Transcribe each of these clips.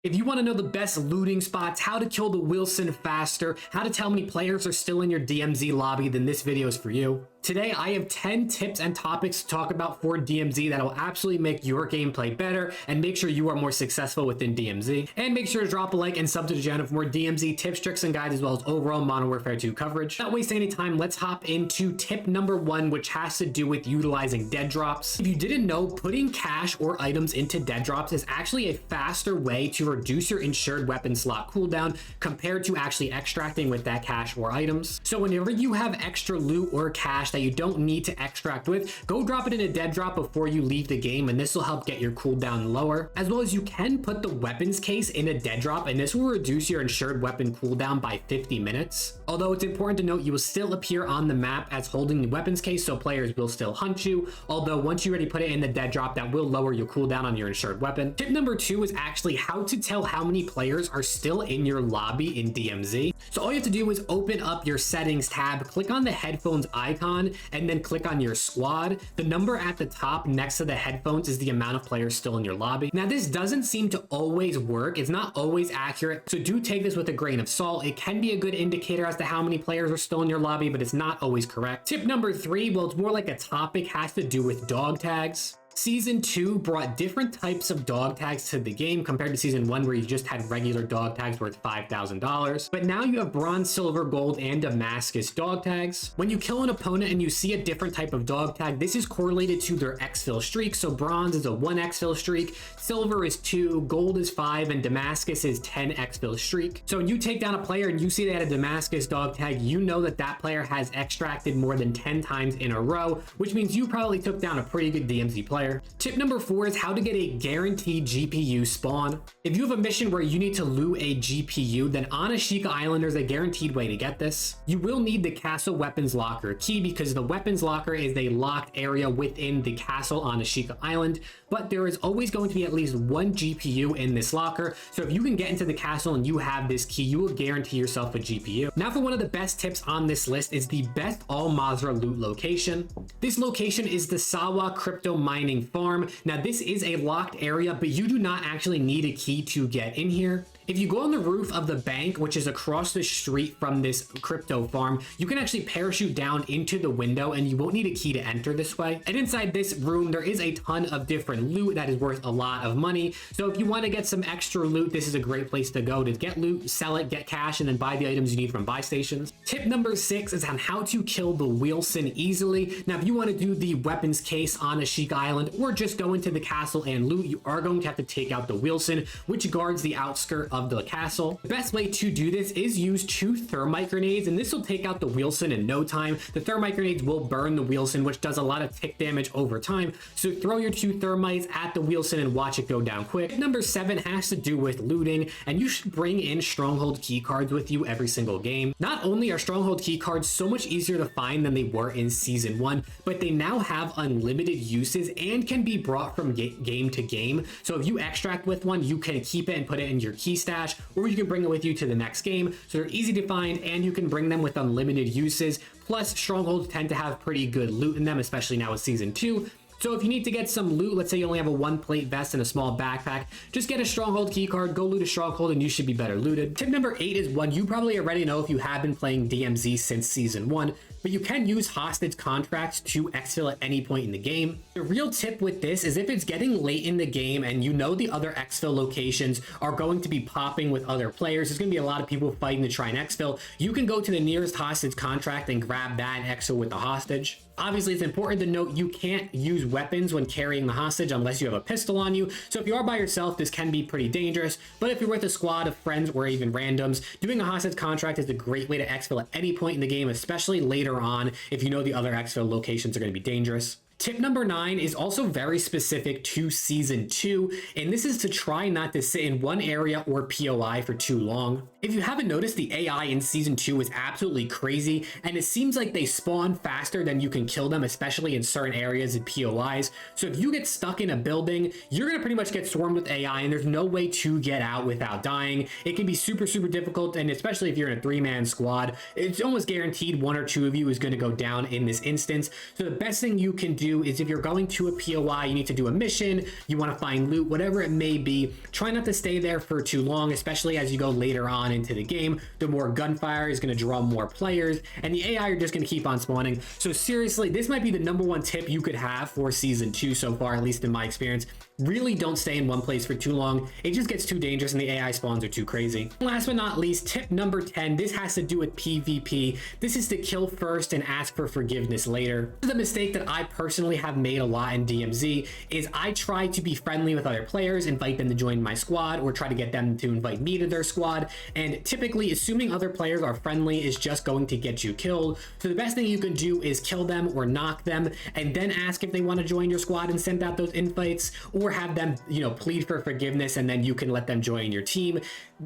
If you want to know the best looting spots, how to kill the Wilson faster, how to tell how many players are still in your DMZ lobby, then this video is for you. Today, I have 10 tips and topics to talk about for DMZ that will absolutely make your gameplay better and make sure you are more successful within DMZ. And make sure to drop a like and sub to the channel for more DMZ tips, tricks, and guides, as well as overall Modern Warfare 2 coverage. Not wasting any time, let's hop into tip number 1, which has to do with utilizing dead drops. If you didn't know, putting cash or items into dead drops is actually a faster way to reduce your insured weapon slot cooldown compared to actually extracting with that cash or items. So whenever you have extra loot or cash that you don't need to extract with, go drop it in a dead drop before you leave the game, and this will help get your cooldown lower. As well as you can put the weapons case in a dead drop, and this will reduce your insured weapon cooldown by 50 minutes. Although it's important to note you will still appear on the map as holding the weapons case, so players will still hunt you. Although once you already put it in the dead drop, that will lower your cooldown on your insured weapon. Tip number 2 is actually how to tell how many players are still in your lobby in DMZ. So all you have to do is open up your settings tab, click on the headphones icon, and then click on your squad. The number at the top next to the headphones is the amount of players still in your lobby. Now, this doesn't seem to always work. It's not always accurate, so do take this with a grain of salt. It can be a good indicator as to how many players are still in your lobby, but it's not always correct. Tip number 3, well, it's more like a topic, has to do with dog tags. Season 2 brought different types of dog tags to the game compared to Season 1, where you just had regular dog tags worth $5,000. But now you have bronze, silver, gold, and Damascus dog tags. When you kill an opponent and you see a different type of dog tag, this is correlated to their exfil streak. So bronze is a 1 exfil streak, silver is 2, gold is 5, and Damascus is 10 exfil streak. So when you take down a player and you see they had a Damascus dog tag, you know that that player has extracted more than 10 times in a row, which means you probably took down a pretty good DMZ player. Tip number 4 is how to get a guaranteed GPU spawn. If you have a mission where you need to loot a GPU, then on Ashika Island, there's a guaranteed way to get this. You will need the castle weapons locker key because the weapons locker is a locked area within the castle on Ashika Island, but there is always going to be at least 1 GPU in this locker. So if you can get into the castle and you have this key, you will guarantee yourself a GPU. Now, for one of the best tips on this list is the best Al Mazrah loot location. This location is the Sawa crypto mining farm. Now, this is a locked area, but you do not actually need a key to get in here. If you go on the roof of the bank, which is across the street from this crypto farm, you can actually parachute down into the window and you won't need a key to enter this way. And inside this room, there is a ton of different loot that is worth a lot of money. So if you want to get some extra loot, this is a great place to go to get loot, sell it, get cash, and then buy the items you need from buy stations. Tip number 6 is on how to kill the Wilson easily. Now, if you want to do the weapons case on Ashika Island or just go into the castle and loot, you are going to have to take out the Wilson, which guards the outskirt of the castle. The best way to do this is use 2 thermite grenades, and this will take out the Wilson in no time. The thermite grenades will burn the Wilson, which does a lot of tick damage over time. So throw your 2 thermites at the Wilson and watch it go down quick. Number 7 has to do with looting, and you should bring in stronghold key cards with you every single game. Not only are stronghold key cards so much easier to find than they were in Season 1, but they now have unlimited uses and can be brought from game to game. So if you extract with one, you can keep it and put it in your key stash, or you can bring it with you to the next game. So they're easy to find and you can bring them with unlimited uses. Plus, strongholds tend to have pretty good loot in them, especially now with Season 2. So if you need to get some loot, let's say you only have a 1 plate vest and a small backpack, just get a stronghold key card, go loot a stronghold, and you should be better looted. Tip number 8 is one you probably already know if you have been playing DMZ since Season 1, but you can use hostage contracts to exfil at any point in the game. The real tip with this is if it's getting late in the game and you know the other exfil locations are going to be popping with other players, there's going to be a lot of people fighting to try and exfil, you can go to the nearest hostage contract and grab that and exfil with the hostage. Obviously, it's important to note you can't use weapons when carrying the hostage unless you have a pistol on you. So if you are by yourself, this can be pretty dangerous. But if you're with a squad of friends or even randoms, doing a hostage contract is a great way to exfil at any point in the game, especially later on if you know the other exfil locations are going to be dangerous. Tip number 9 is also very specific to Season 2, and this is to try not to sit in one area or POI for too long. If you haven't noticed, the AI in Season 2 is absolutely crazy, and it seems like they spawn faster than you can kill them, especially in certain areas and POIs. So if you get stuck in a building, you're going to pretty much get swarmed with AI, and there's no way to get out without dying. It can be super, super difficult, and especially if you're in a 3-man squad, it's almost guaranteed 1 or 2 of you is going to go down in this instance. So the best thing you can do do is if you're going to a POI, you need to do a mission, you want to find loot, whatever it may be, try not to stay there for too long, especially as you go later on into the game. The more gunfire is going to draw more players, and the AI are just going to keep on spawning. So seriously, this might be the #1 tip you could have for season 2 so far, at least in my experience. Really don't stay in one place for too long. It just gets too dangerous and the AI spawns are too crazy. Last but not least, tip number 10, this has to do with PvP. This is to kill first and ask for forgiveness later. This is a mistake that I personally have made a lot in DMZ, is I try to be friendly with other players, invite them to join my squad, or try to get them to invite me to their squad. And typically, assuming other players are friendly is just going to get you killed. So the best thing you can do is kill them or knock them, and then ask if they want to join your squad and send out those invites, or have them, plead for forgiveness, and then you can let them join your team.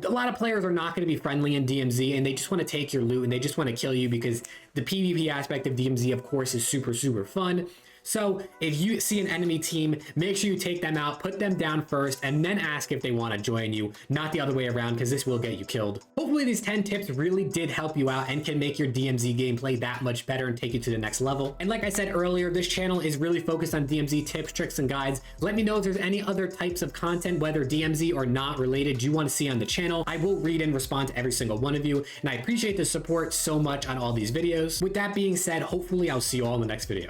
A lot of players are not going to be friendly in DMZ, and they just want to take your loot and they just want to kill you, because the PvP aspect of DMZ, of course, is super, super fun. So if you see an enemy team, make sure you take them out, put them down first, and then ask if they want to join you, not the other way around, because this will get you killed. Hopefully these 10 tips really did help you out and can make your DMZ gameplay that much better and take you to the next level. And like I said earlier, this channel is really focused on DMZ tips, tricks, and guides. Let me know if there's any other types of content, whether DMZ or not related, you want to see on the channel. I will read and respond to every single one of you, and I appreciate the support so much on all these videos. With that being said, hopefully I'll see you all in the next video.